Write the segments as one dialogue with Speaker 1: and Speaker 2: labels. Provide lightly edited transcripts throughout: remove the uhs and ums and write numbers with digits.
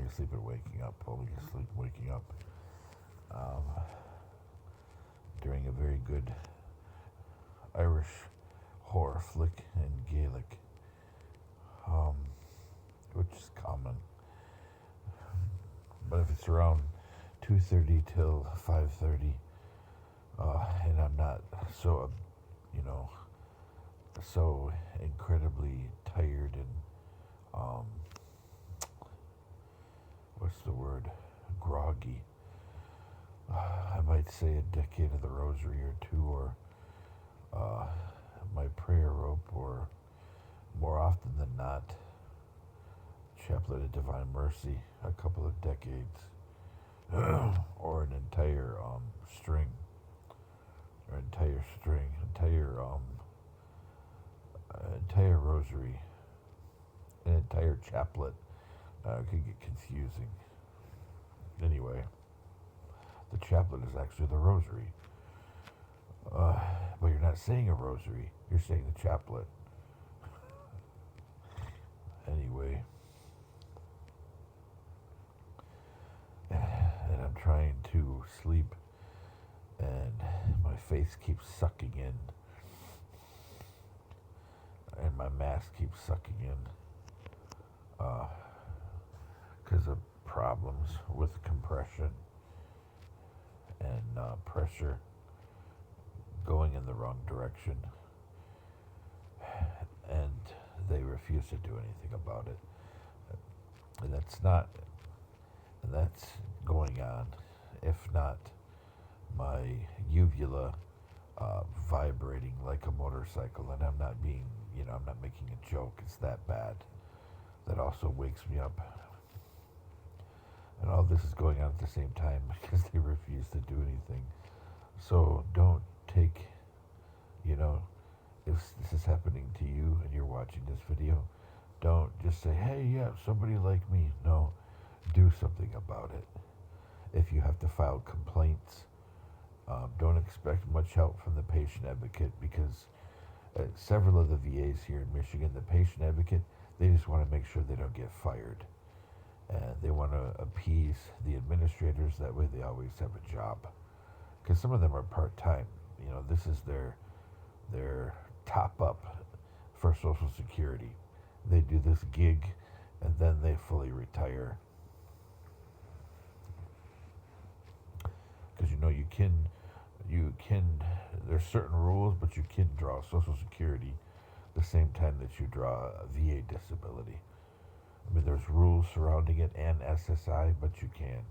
Speaker 1: asleep and waking up, falling asleep and waking up. Um, During a very good Irish horror flick in Gaelic, um, which is common. But if it's around 2:30 till 5:30, and I'm not so, you know, so incredibly tired and um, what's the word, groggy. I might say a decade of the rosary or two, or my prayer rope, or more often than not, Chaplet of Divine Mercy, a couple of decades, or an entire string, or entire rosary, an entire chaplet. Could get confusing. Anyway, the chaplet is actually the rosary. But you're not saying a rosary, you're saying the chaplet. Anyway, and I'm trying to sleep, and my face keeps sucking in, and my mask keeps sucking in, because of problems with compression and pressure going in the wrong direction, and they refuse to do anything about it. And that's going on, if not my uvula vibrating like a motorcycle. And I'm not being, I'm not making a joke. It's that bad. That also wakes me up. And all this is going on at the same time because they refuse to do anything. So don't take, if this is happening to you and you're watching this video, don't just say, hey, yeah, somebody like me. No, do something about it. If you have to file complaints, don't expect much help from the patient advocate, because several of the VAs here in Michigan, the patient advocate, they just want to make sure they don't get fired. And they want to appease the administrators, that way they always have a job. Because some of them are part-time. This is their top-up for Social Security. They do this gig, and then they fully retire. Because you can, there's certain rules, but you can draw Social Security the same time that you draw a VA disability. I mean, there's rules surrounding it, and SSI, but you can.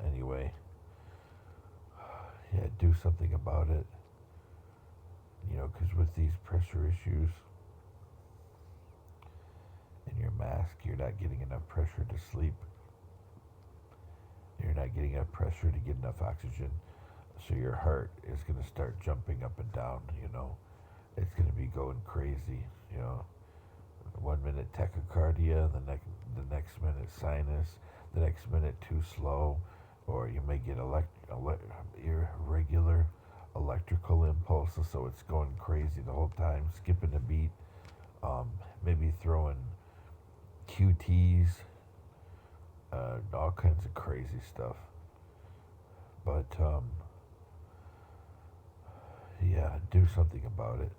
Speaker 1: Anyway, yeah, do something about it. Because with these pressure issues in your mask, you're not getting enough pressure to sleep. You're not getting enough pressure to get enough oxygen. So your heart is going to start jumping up and down, It's going to be going crazy, 1 minute tachycardia, the next minute sinus, the next minute too slow, or you may get irregular electrical impulses, so it's going crazy the whole time, skipping a beat, maybe throwing QTs, all kinds of crazy stuff. But yeah, do something about it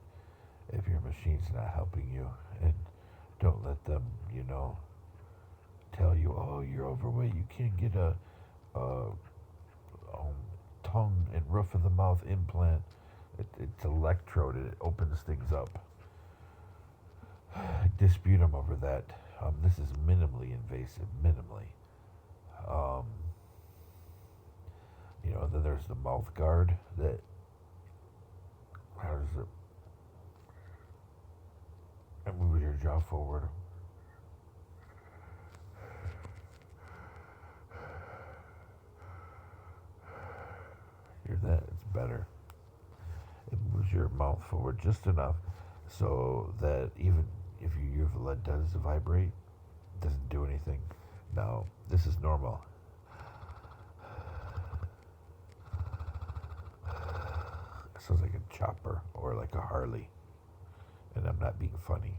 Speaker 1: if your machine's not helping you, and don't let them, tell you, oh, you're overweight, you can't get a tongue and roof of the mouth implant. It's electrode, it opens things up. Dispute them over that. This is minimally invasive, minimally. Then there's the mouth guard that, how does it move your jaw forward? Hear that? It's better. It moves your mouth forward just enough so that even if your uvula does vibrate, it doesn't do anything. Now, this is normal. It sounds like a chopper or like a Harley. And I'm not being funny.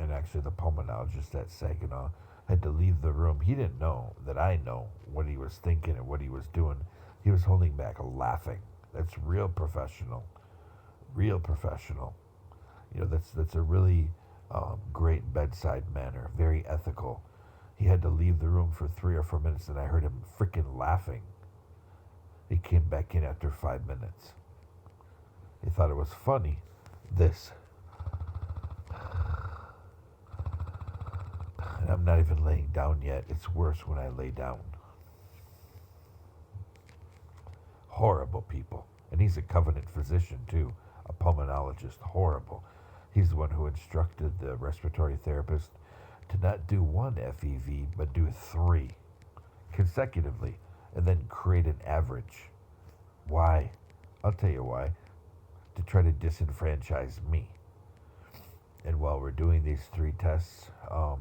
Speaker 1: And actually, the pulmonologist at Saginaw had to leave the room. He didn't know that I know what he was thinking and what he was doing. He was holding back, laughing. That's real professional. Real professional. That's a really great bedside manner. Very ethical. He had to leave the room for 3 or 4 minutes, and I heard him freaking laughing. He came back in after 5 minutes. He thought it was funny. This. And I'm not even laying down yet. It's worse when I lay down. Horrible people. And he's a covenant physician, too. A pulmonologist. Horrible. He's the one who instructed the respiratory therapist to not do one FEV, but do 3 consecutively, and then create an average. Why? I'll tell you why. To try to disenfranchise me. And while we're doing these 3 tests, a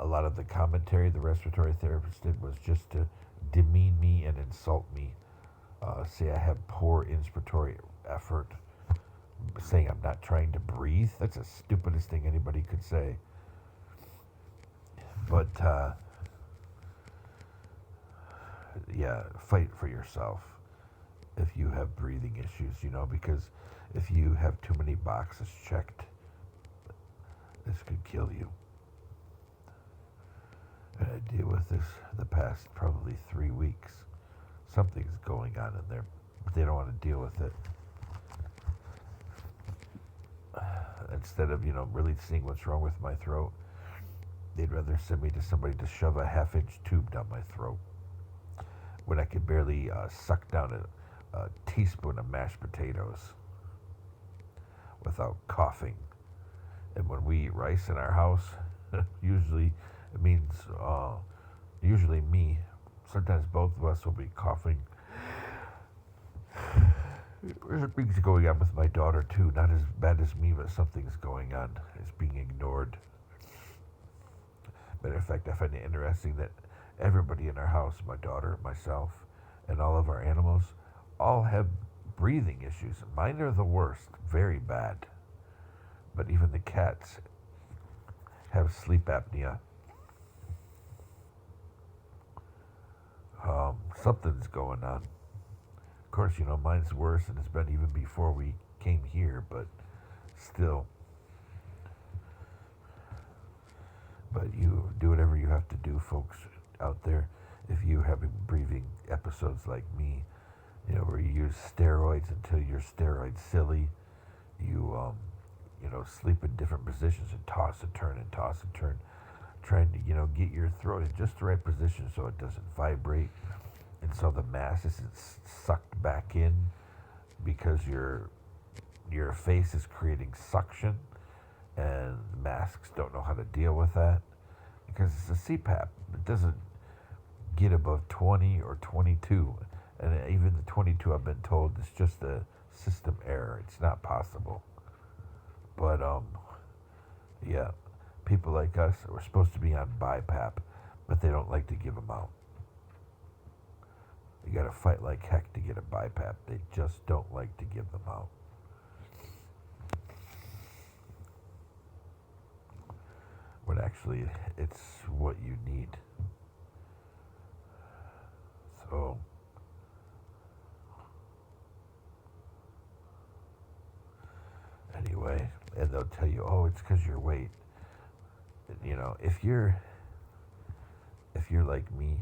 Speaker 1: lot of the commentary the respiratory therapist did was just to demean me and insult me. Say I have poor inspiratory effort. Saying I'm not trying to breathe. That's the stupidest thing anybody could say. But, yeah, fight for yourself if you have breathing issues, because if you have too many boxes checked, this could kill you. And I deal with this the past probably 3 weeks. Something's going on in there, but they don't want to deal with it. Instead of, really seeing what's wrong with my throat, they'd rather send me to somebody to shove a half-inch tube down my throat when I could barely suck down a teaspoon of mashed potatoes without coughing. And when we eat rice in our house, usually it means, usually me, sometimes both of us will be coughing. There's things going on with my daughter too, not as bad as me, but something's going on. It's being ignored. Matter of fact, I find it interesting that everybody in our house, my daughter, myself, and all of our animals, all have breathing issues. Mine are the worst, very bad. But even the cats have sleep apnea. Something's going on. Of course, mine's worse, and it's been even before we came here, but still. But you do whatever you have to do, folks out there. If you have breathing episodes like me, where you use steroids until you're steroid silly, you, sleep in different positions and toss and turn, trying to, get your throat in just the right position so it doesn't vibrate. And so the mass isn't sucked back in because your face is creating suction, and masks don't know how to deal with that because it's a CPAP. It doesn't get above 20 or 22, and even the 22, I've been told, is just a system error. It's not possible. But yeah, people like us, we're supposed to be on BiPAP, but they don't like to give them out. You gotta fight like heck to get a BiPAP. They just don't like to give them out. When actually, it's what you need. So, anyway, and they'll tell you, oh, it's because your weight. If you're like me,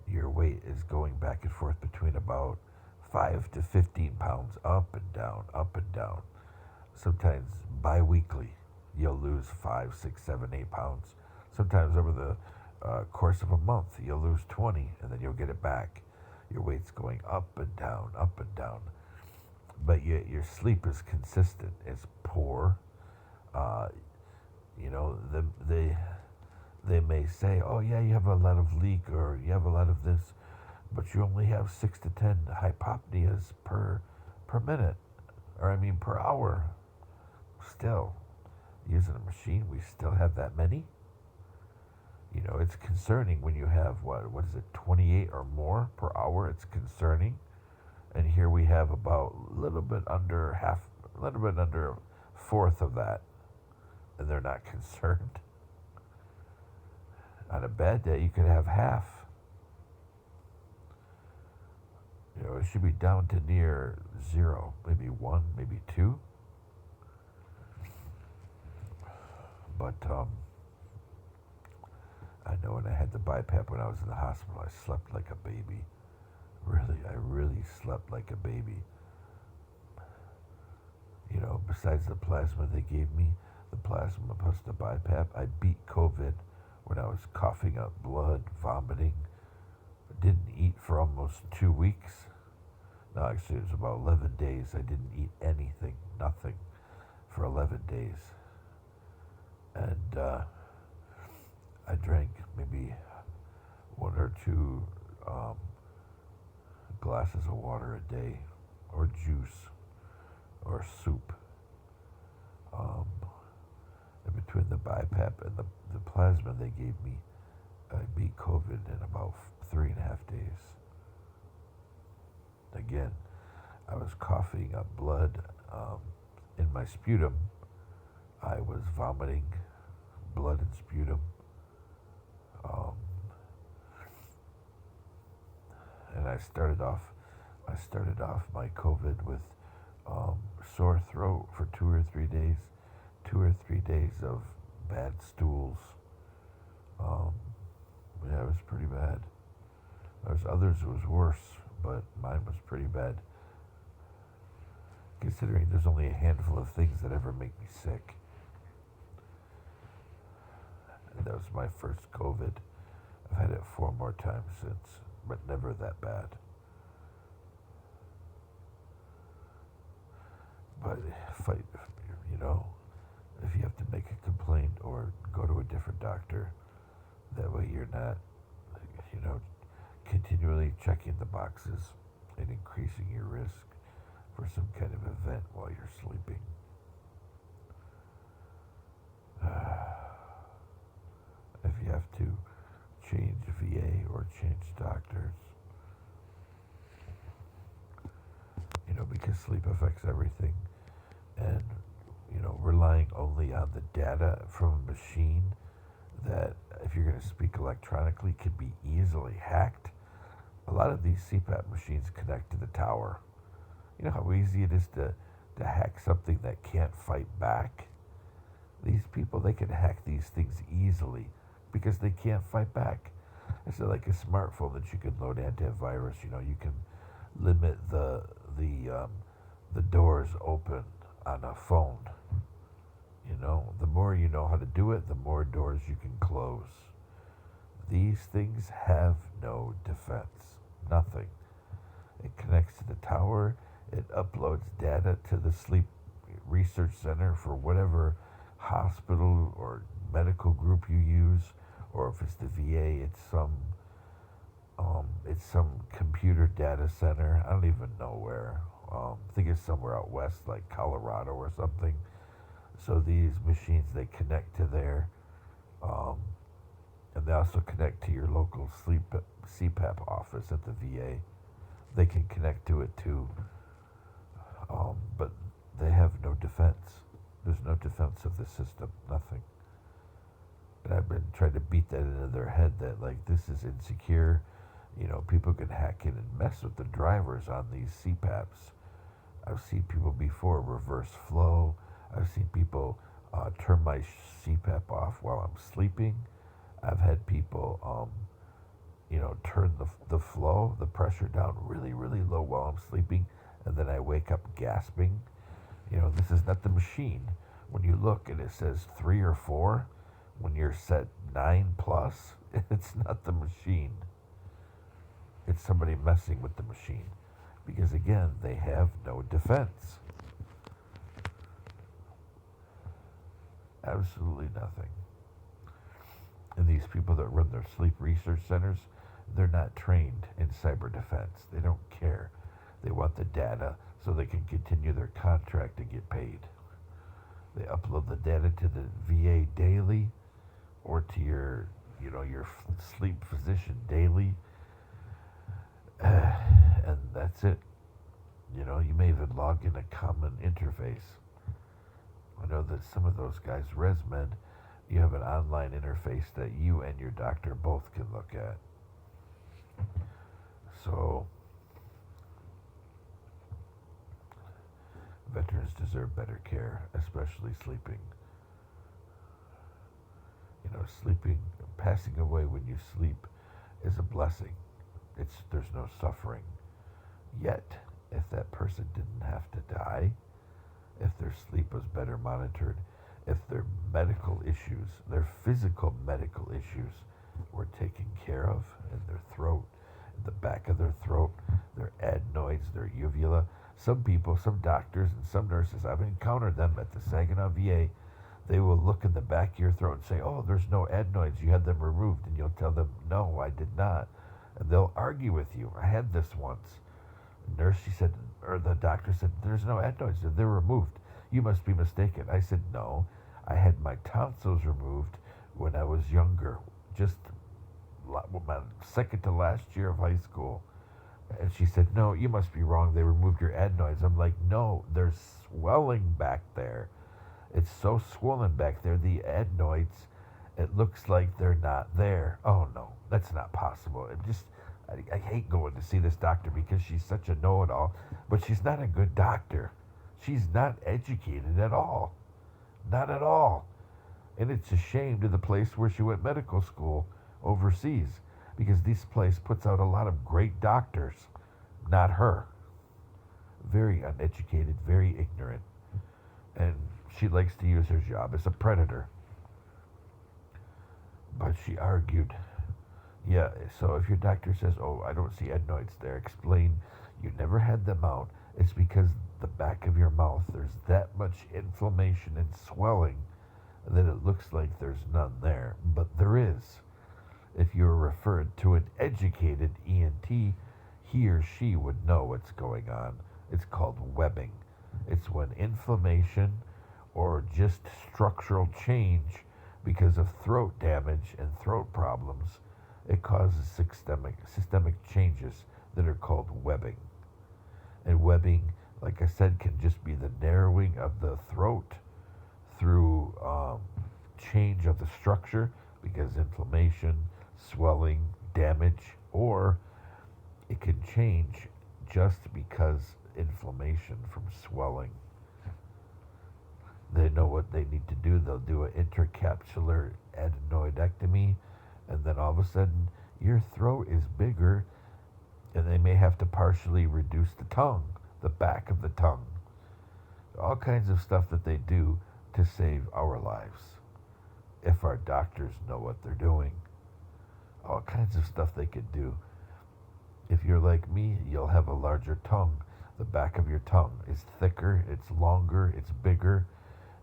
Speaker 1: your weight is going back and forth between about 5 to 15 pounds, up and down, up and down. Sometimes bi-weekly, you'll lose 5, 6, 7, 8 pounds. Sometimes over the course of a month, you'll lose 20, and then you'll get it back. Your weight's going up and down, up and down. But your sleep is consistent. It's poor. They may say, oh yeah, you have a lot of leak or you have a lot of this, but you only have 6 to 10 hypopneas per minute, or per hour. Still, using a machine, we still have that many. It's concerning when you have, what is it, 28 or more per hour. It's concerning. And here we have about a little bit under a fourth of that and they're not concerned. On a bad day, you could have half. It should be down to near zero, maybe one, maybe two. But I know when I had the BiPAP when I was in the hospital, I slept like a baby. Really, I really slept like a baby. Besides the plasma they gave me, the plasma plus the BiPAP, I beat COVID when I was coughing up blood, vomiting. Didn't eat for almost 2 weeks. No, actually, it was about 11 days. I didn't eat anything, nothing, for 11 days. And I drank maybe 1 or 2 glasses of water a day, or juice, or soup. And between the BiPAP and the plasma they gave me, I beat COVID in about 3.5 days. Again, I was coughing up blood in my sputum. I was vomiting blood and sputum. And I started off my COVID with sore throat for 2 or 3 days, 2 or 3 days of bad stools. Yeah, it was pretty bad. There's others it was worse, but mine was pretty bad. Considering there's only a handful of things that ever make me sick. And that was my first COVID. I've had it 4 more times since, but never that bad. But if you have to make a complaint or go to a different doctor, that way you're not, continually checking the boxes and increasing your risk for some kind of event while you're sleeping. If you have to change VA or change doctors, because sleep affects everything, and relying only on the data from a machine that, if you're going to speak electronically, can be easily hacked. A lot of these CPAP machines connect to the tower. You know how easy it is to hack something that can't fight back? These people, they can hack these things easily because they can't fight back. It's like a smartphone that you can load antivirus. You can limit the doors open on a phone. The more you know how to do it, the more doors you can close. These things have no defense. Nothing. It connects to the tower. It uploads data to the sleep research center for whatever hospital or medical group you use, or if it's the VA, it's some computer data center. I don't even know where. I think it's somewhere out west, like Colorado or something. So these machines, they connect to there, and they also connect to your local CPAP office at the VA. They can connect to it too, but they have no defense. There's no defense of the system, nothing. And I've been trying to beat that into their head that, this is insecure. People can hack in and mess with the drivers on these CPAPs. I've seen people before reverse flow. I've seen people turn my CPAP off while I'm sleeping. I've had people, turn the flow, the pressure down really, really low while I'm sleeping, and then I wake up gasping. This is not the machine. When you look and it says 3 or 4, when you're set 9 plus, it's not the machine. It's somebody messing with the machine. Because again, they have no defense. Absolutely nothing. And these people that run their sleep research centers, they're not trained in cyber defense. They don't care. They want the data so they can continue their contract and get paid. They upload the data to the VA daily or to your sleep physician daily. And that's it. You may even log in a common interface. I know that some of those guys, ResMed, you have an online interface that you and your doctor both can look at. So, veterans deserve better care, especially sleeping. Sleeping, passing away when you sleep is a blessing. There's no suffering. Yet, if that person didn't have to die, if their sleep was better monitored, if their medical issues, their physical medical issues were taken care of in their throat, in the back of their throat, their adenoids, their uvula. Some people, some doctors, and some nurses, I've encountered them at the Saginaw VA. They will look in the back of your throat and say, "Oh, there's no adenoids. You had them removed." And you'll tell them, "No, I did not." And they'll argue with you. I had this once. The nurse, she said, or the doctor said, "There's no adenoids. They're removed. You must be mistaken." I said, "No, I had my tonsils removed when I was younger, just my second to last year of high school." And she said, "No, you must be wrong. They removed your adenoids." I'm like, "No, there's swelling back there. It's so swollen back there, the adenoids, it looks like they're not there." "Oh, no, that's not possible." I hate going to see this doctor because she's such a know-it-all, but she's not a good doctor. She's not educated at all. Not at all. And it's a shame to the place where she went medical school overseas, because this place puts out a lot of great doctors. Not her. Very uneducated, very ignorant. And she likes to use her job as a predator. But she argued, yeah, so if your doctor says, "Oh, I don't see adenoids there," explain you never had them out. It's because the back of your mouth, there's that much inflammation and swelling that it looks like there's none there. But there is. If you're referred to an educated ENT, he or she would know what's going on. It's called webbing. It's when inflammation or just structural change because of throat damage and throat problems, it causes systemic changes that are called webbing. And webbing, like I said, can just be the narrowing of the throat through change of the structure because inflammation, swelling, damage, or it can change just because inflammation from swelling. They know what they need to do. They'll do an intercapsular adenoidectomy, and then all of a sudden your throat is bigger, and they may have to partially reduce the tongue, the back of the tongue. All kinds of stuff that they do to save our lives, if our doctors know what they're doing. All kinds of stuff they could do. If you're like me, you'll have a larger tongue. The back of your tongue is thicker, it's longer, it's bigger,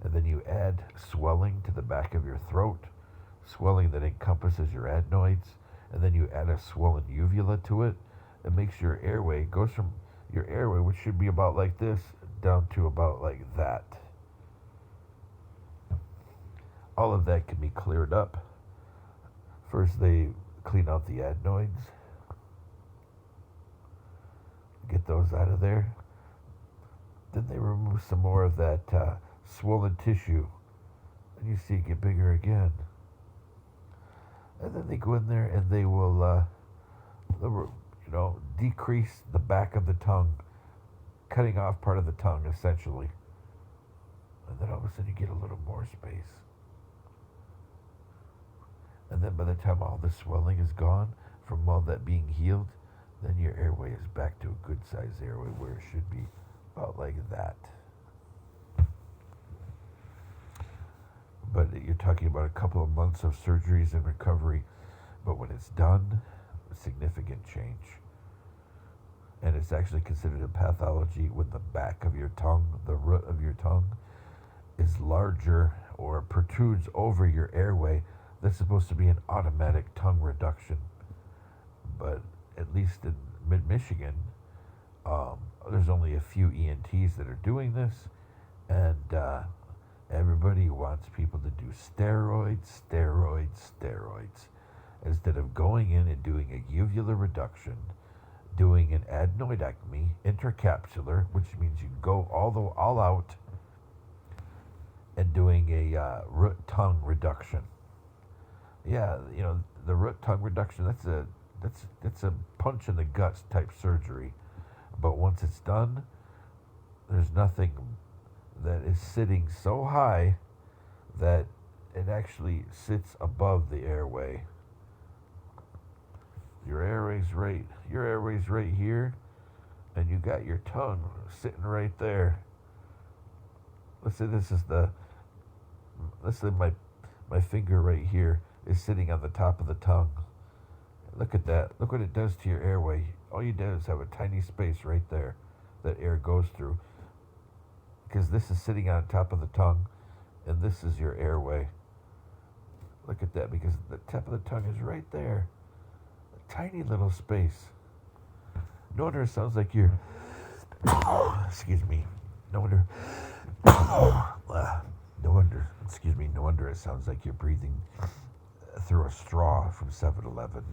Speaker 1: and then you add swelling to the back of your throat, swelling that encompasses your adenoids, and then you add a swollen uvula to it. It makes your airway, goes from your airway, which should be about like this, down to about like that. All of that can be cleared up. First, they clean out the adenoids, get those out of there. Then they remove some more of that swollen tissue, and you see it get bigger again. And then they go in there and they will, decrease the back of the tongue, cutting off part of the tongue essentially. And then all of a sudden you get a little more space. And then by the time all the swelling is gone from all that being healed, then your airway is back to a good sized airway where it should be, about like that. But you're talking about a couple of months of surgeries and recovery. But when it's done, significant change. And it's actually considered a pathology when the back of your tongue, the root of your tongue, is larger or protrudes over your airway. That's supposed to be an automatic tongue reduction. But at least in mid-Michigan, there's only a few ENTs that are doing this, and everybody wants people to do steroids, instead of going in and doing a uvula reduction, doing an adenoidectomy, intercapsular, which means you go all out, and doing a root tongue reduction. Yeah, the root tongue reduction. That's a punch in the guts type surgery. But once it's done, there's nothing that is sitting so high that it actually sits above the airway. Your airway's right here, and you got your tongue sitting right there. Let's say my finger right here is sitting on the top of the tongue. Look at that. Look what it does to your airway. All you do is have a tiny space right there that air goes through. Because this is sitting on top of the tongue, and this is your airway. Look at that, because the tip of the tongue is right there. A tiny little space. No wonder it sounds like you're... excuse me. No wonder... no wonder it sounds like you're breathing through a straw from 7-Eleven.